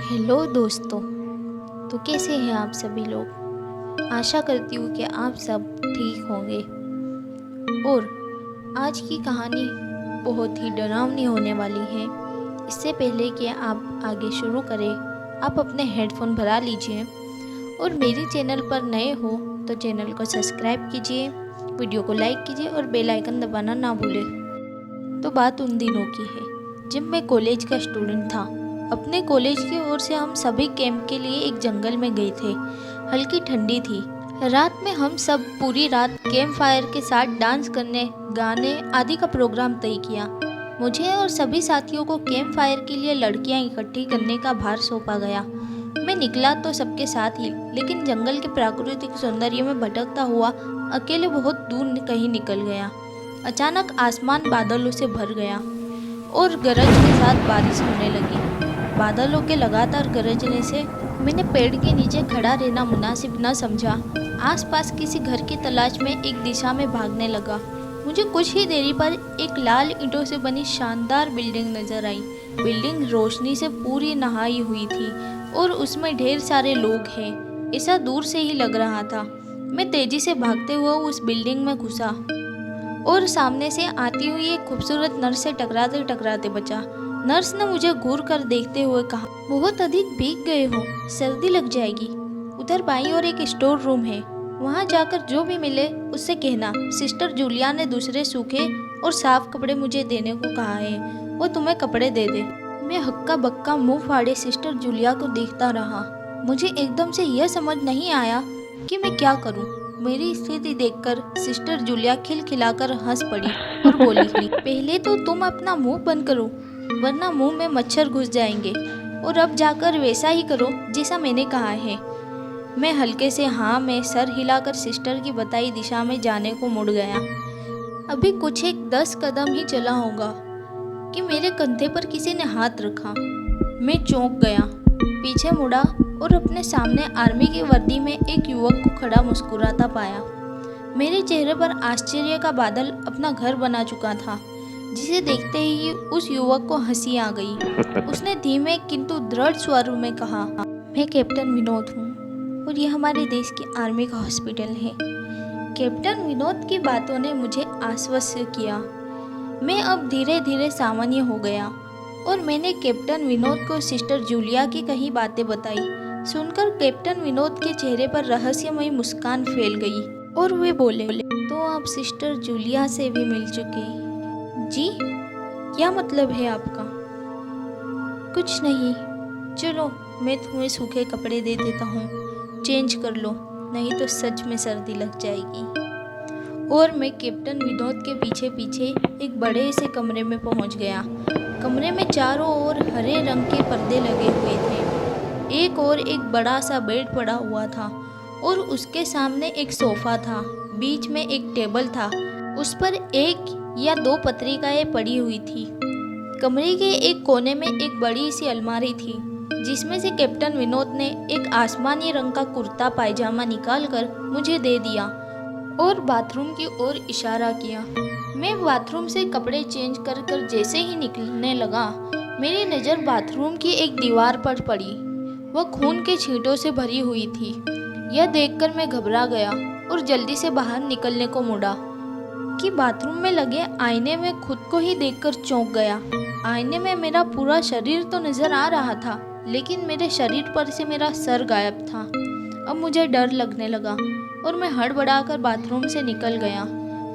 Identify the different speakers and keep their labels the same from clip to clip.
Speaker 1: Hello दोस्तों। तो कैसे हैं आप सभी लोग। आशा करती हूँ कि आप सब ठीक होंगे। और आज की कहानी बहुत ही डरावनी होने वाली है। इससे पहले कि आप आगे शुरू करें, आप अपने हेडफोन भरा लीजिए और मेरे चैनल पर नए हो तो चैनल को सब्सक्राइब कीजिए, वीडियो को लाइक कीजिए और बेल आइकन दबाना ना भूलें। तो बात उन दिनों की है जब मैं कॉलेज का स्टूडेंट था। अपने कॉलेज की ओर से हम सभी कैंप के लिए एक जंगल में गए थे। हल्की ठंडी थी। रात में हम सब पूरी रात कैंप फायर के साथ डांस करने, गाने आदि का प्रोग्राम तय किया। मुझे और सभी साथियों को कैंप फायर के लिए लड़कियां इकट्ठी करने का भार सौंपा गया। मैं निकला तो सबके साथ ही, लेकिन जंगल के प्राकृतिक सौंदर्य में भटकता हुआ अकेले बहुत दूर कहीं निकल गया। अचानक आसमान बादलों से भर गया और गरज के साथ बारिश होने लगी। बादलों के लगातार गरजने से मैंने पेड़ के नीचे खड़ा रहना मुनासिब न समझा। आसपास किसी घर की तलाश में एक दिशा में भागने लगा। मुझे कुछ ही देरी पर एक लाल ईंटों से बनी शानदार बिल्डिंग नजर आई। बिल्डिंग रोशनी से पूरी नहाई हुई थी और उसमें ढेर सारे लोग हैं, ऐसा दूर से ही लग रहा था। मैं तेजी से भागते हुए उस बिल्डिंग में घुसा और सामने से आती हुई एक खूबसूरत नर्स से टकराते टकराते बचा। नर्स ने मुझे घूर कर देखते हुए कहा, बहुत अधिक भीग गए हो, सर्दी लग जाएगी। उधर बाईं ओर एक स्टोर रूम है, वहाँ जाकर जो भी मिले उससे कहना सिस्टर जूलिया ने दूसरे सूखे और साफ कपड़े मुझे देने को कहा है, वो तुम्हें कपड़े दे दे। मैं हक्का बक्का मुंह फाड़े सिस्टर जूलिया को देखता रहा। मुझे एकदम से यह समझ नहीं आया कि मैं क्या करूं। मेरी स्थिति देखकर सिस्टर जूलिया खिलखिलाकर हंस पड़ी और बोली, पहले तो तुम अपना मुंह बंद करो, वरना मुंह में मच्छर घुस जाएंगे, और अब जाकर वैसा ही करो जैसा मैंने कहा है। मैं हल्के से हाँ में सर हिलाकर सिस्टर की बताई दिशा में जाने को मुड़ गया। अभी कुछ एक 10 कदम ही चला होगा कि मेरे कंधे पर किसी ने हाथ रखा। मैं चौंक गया, पीछे मुड़ा और अपने सामने आर्मी की वर्दी में एक युवक को खड़ा मुस्कुराता पाया। मेरे चेहरे पर आश्चर्य का बादल अपना घर बना चुका था, जिसे देखते ही उस युवक को हंसी आ गई। उसने धीमे किंतु दृढ़ स्वर में कहा, मैं कैप्टन विनोद हूँ और यह हमारे देश की आर्मी का हॉस्पिटल है। कैप्टन विनोद की बातों ने मुझे आश्वस्त किया। मैं अब धीरे धीरे सामान्य हो गया और मैंने कैप्टन विनोद को सिस्टर जूलिया की कही बातें बताई। सुनकर कैप्टन विनोद के चेहरे पर रहस्यमयी मुस्कान फैल गई और वे बोले, तो आप सिस्टर जूलिया से भी मिल चुके? जी, क्या मतलब है आपका? कुछ नहीं, चलो मैं तुम्हें सूखे कपड़े दे देता हूँ, चेंज कर लो, नहीं तो सच में सर्दी लग जाएगी। और मैं कैप्टन विनोद के पीछे पीछे एक बड़े से कमरे में पहुँच गया। कमरे में चारों ओर हरे रंग के पर्दे लगे हुए थे। एक और एक बड़ा सा बेड पड़ा हुआ था और उसके सामने एक सोफा था। बीच में एक टेबल था, उस पर 1 या 2 पत्रिकाएं पड़ी हुई थी। कमरे के एक कोने में एक बड़ी सी अलमारी थी, जिसमें से कैप्टन विनोद ने एक आसमानी रंग का कुर्ता पायजामा निकालकर मुझे दे दिया और बाथरूम की ओर इशारा किया। मैं बाथरूम से कपड़े चेंज कर कर जैसे ही निकलने लगा, मेरी नज़र बाथरूम की एक दीवार पर पड़ी। वह खून के छींटों से भरी हुई थी। यह देखकर मैं घबरा गया और जल्दी से बाहर निकलने को मुड़ा कि बाथरूम में लगे आईने में खुद को ही देखकर चौंक गया। आईने में मेरा पूरा शरीर तो नजर आ रहा था, लेकिन मेरे शरीर पर से मेरा सर गायब था। अब मुझे डर लगने लगा और मैं हड़बड़ाकर बाथरूम से निकल गया।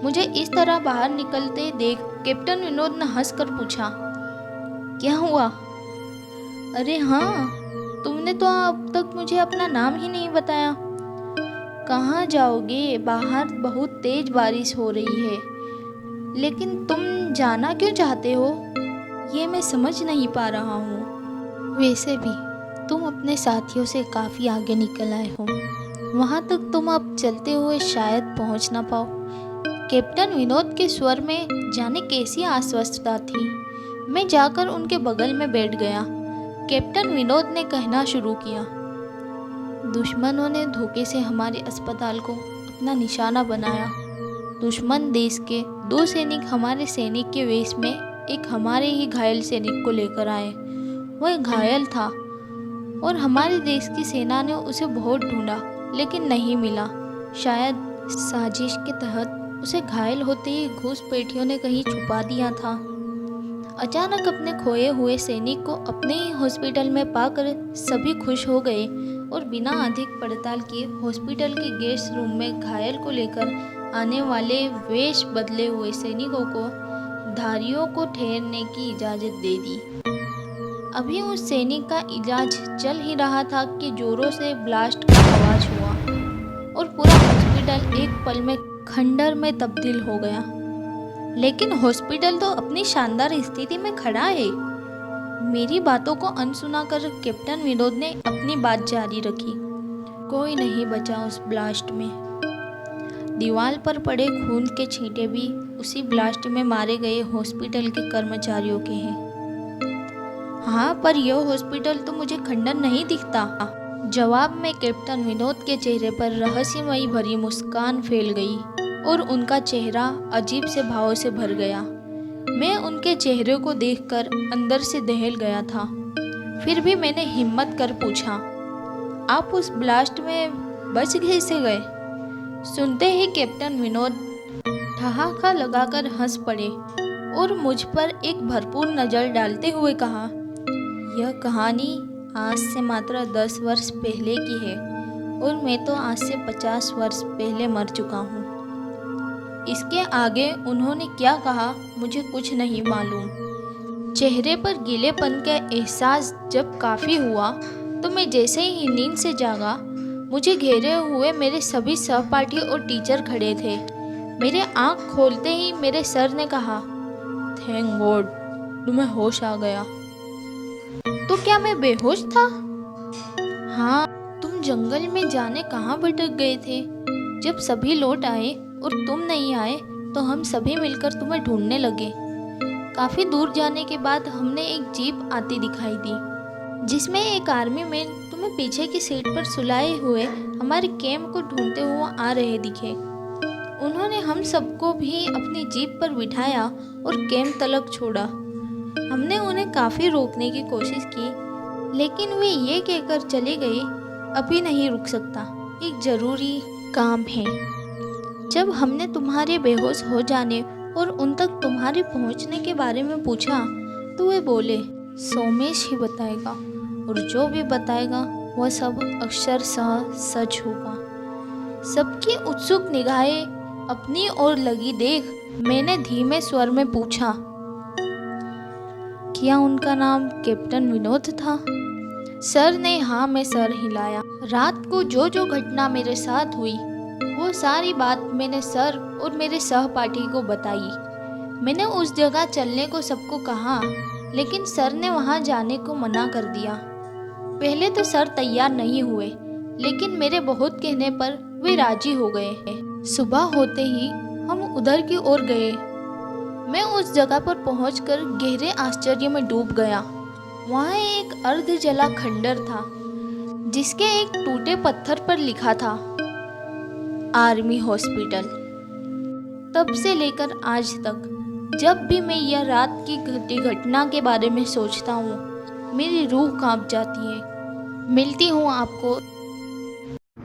Speaker 1: मुझे इस तरह बाहर निकलते देख कैप्टन विनोद ने हंसकर पूछा, क्या हुआ? अरे हाँ, तुमने तो अब तक मुझे अपना नाम ही नहीं बताया। कहाँ जाओगे? बाहर बहुत तेज बारिश हो रही है। लेकिन तुम जाना क्यों चाहते हो, ये मैं समझ नहीं पा रहा हूँ। वैसे भी तुम अपने साथियों से काफ़ी आगे निकल आए हो, वहाँ तक तुम अब चलते हुए शायद पहुँच ना पाओ। कैप्टन विनोद के स्वर में जाने कैसी आश्वस्तता थी। मैं जाकर उनके बगल में बैठ गया। कैप्टन विनोद ने कहना शुरू किया, दुश्मनों ने धोखे से हमारे अस्पताल को अपना निशाना बनाया। दुश्मन देश के 2 सैनिक हमारे सैनिक के वेश में एक हमारे ही घायल सैनिक को लेकर आए। वह घायल था और हमारे देश की सेना ने उसे बहुत ढूंढा लेकिन नहीं मिला। शायद साजिश के तहत उसे घायल होते ही घुसपैठियों ने कहीं छुपा दिया था। अचानक अपने खोए हुए सैनिक को अपने ही हॉस्पिटल में पाकर सभी खुश हो गए और बिना अधिक पड़ताल किए हॉस्पिटल के गेस्ट रूम में घायल को लेकर आने वाले वेश बदले हुए सैनिकों को धारियों को ठहरने की इजाज़त दे दी। अभी उस सैनिक का इलाज चल ही रहा था कि जोरों से ब्लास्ट का आवाज़ हुआ और पूरा हॉस्पिटल एक पल में खंडर में तब्दील हो गया। लेकिन हॉस्पिटल तो अपनी शानदार स्थिति में खड़ा है। मेरी बातों को अनसुना कर कैप्टन विनोद ने अपनी बात जारी रखी। कोई नहीं बचा उस ब्लास्ट में। दीवार पर पड़े खून के छींटे भी उसी ब्लास्ट में मारे गए हॉस्पिटल के कर्मचारियों के हैं। हाँ, पर यह हॉस्पिटल तो मुझे खंडर नहीं दिखता। जवाब में कैप्टन विनोद के चेहरे पर रहस्यमयी भरी मुस्कान फैल गई और उनका चेहरा अजीब से भावों से भर गया। मैं उनके चेहरे को देखकर अंदर से दहल गया था। फिर भी मैंने हिम्मत कर पूछा, आप उस ब्लास्ट में बच कैसे गए? सुनते ही कैप्टन विनोद ठहाका लगाकर हंस पड़े और मुझ पर एक भरपूर नज़र डालते हुए कहा, यह कहानी आज से मात्र 10 वर्ष पहले की है और मैं तो आज से 50 वर्ष पहले मर चुका हूँ। इसके आगे उन्होंने क्या कहा मुझे कुछ नहीं मालूम। चेहरे पर गीलेपन का एहसास जब काफ़ी हुआ तो मैं जैसे ही नींद से जागा, मुझे घेरे हुए मेरे सभी सहपाठी और टीचर खड़े थे। मेरे आँख खोलते ही मेरे सर ने कहा, थैंक गॉड तुम्हें होश आ गया। तो क्या मैं बेहोश था? हाँ, तुम जंगल में जाने कहाँ भटक गए थे। जब सभी लौट आए और तुम नहीं आए तो हम सभी मिलकर तुम्हें ढूंढने लगे। काफ़ी दूर जाने के बाद हमने एक जीप आती दिखाई दी जिसमें एक आर्मी मैन तुम्हें पीछे की सीट पर सुलाए हुए हमारे कैंप को ढूंढते हुए आ रहे दिखे। उन्होंने हम सबको भी अपनी जीप पर बिठाया और कैंप तलक छोड़ा। हमने उन्हें काफ़ी रोकने की कोशिश की लेकिन वे ये कहकर चले गए, अभी नहीं रुक सकता, एक ज़रूरी काम है। जब हमने तुम्हारे बेहोश हो जाने और उन तक तुम्हारे पहुंचने के बारे में पूछा तो वे बोले, सोमेश ही बताएगा और जो भी बताएगा वह सब अक्षरशः सच होगा। सबकी उत्सुक निगाहें अपनी ओर लगी देख मैंने धीमे स्वर में पूछा, क्या उनका नाम कैप्टन विनोद था? सर ने हाँ में सर हिलाया। रात को जो जो घटना मेरे साथ हुई वो सारी बात मैंने सर और मेरे सहपाठी को बताई। मैंने उस जगह चलने को सबको कहा लेकिन सर ने वहाँ जाने को मना कर दिया। पहले तो सर तैयार नहीं हुए लेकिन मेरे बहुत कहने पर वे राजी हो गए। सुबह होते ही हम उधर की ओर गए। मैं उस जगह पर पहुंचकर गहरे आश्चर्य में डूब गया। वहाँ एक अर्ध जला खंडर था जिसके एक टूटे पत्थर पर लिखा था आर्मी हॉस्पिटल। तब से लेकर आज तक जब भी मैं यह रात की घटी घटना के बारे में सोचता हूँ मेरी रूह कांप जाती है। मिलती हूँ आपको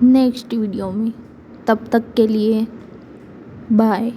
Speaker 1: नेक्स्ट वीडियो में, तब तक के लिए बाय।